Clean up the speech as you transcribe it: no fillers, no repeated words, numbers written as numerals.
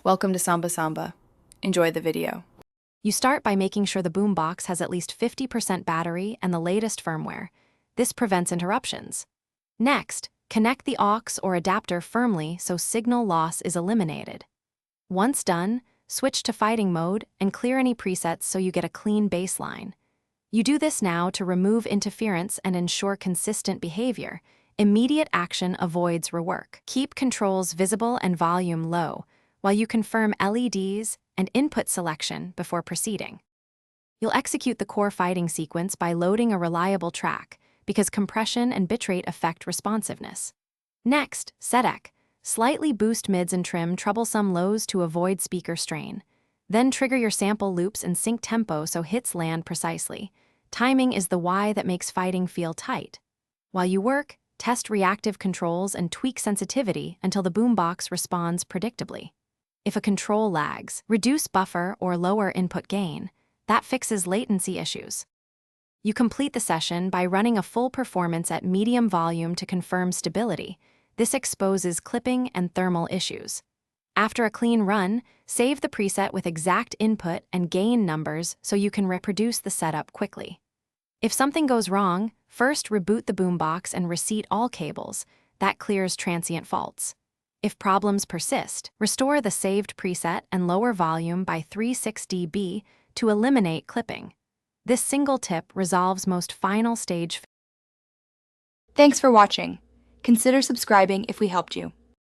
Welcome to Samba Samba. Enjoy the video. You start by making sure the boombox has at least 50% battery and the latest firmware. This prevents interruptions. Next, connect the aux or adapter firmly so signal loss is eliminated. Once done, switch to fighting mode and clear any presets so you get a clean baseline. You do this now to remove interference and ensure consistent behavior. Immediate action avoids rework. Keep controls visible and volume low, while you confirm LEDs and input selection before proceeding. You'll execute the core fighting sequence by loading a reliable track, because compression and bitrate affect responsiveness. Next, SEDEC. Slightly boost mids and trim troublesome lows to avoid speaker strain. Then trigger your sample loops and sync tempo so hits land precisely. Timing is the why that makes fighting feel tight. While you work, test reactive controls and tweak sensitivity until the boombox responds predictably. If a control lags, reduce buffer or lower input gain. That fixes latency issues. You complete the session by running a full performance at medium volume to confirm stability. This exposes clipping and thermal issues. After a clean run, save the preset with exact input and gain numbers so you can reproduce the setup quickly. If something goes wrong, first reboot the boombox and reseat all cables. That clears transient faults. If problems persist, restore the saved preset and lower volume by 3/6 dB to eliminate clipping. This single tip resolves most final stage. Thanks for watching. Consider subscribing if we helped you.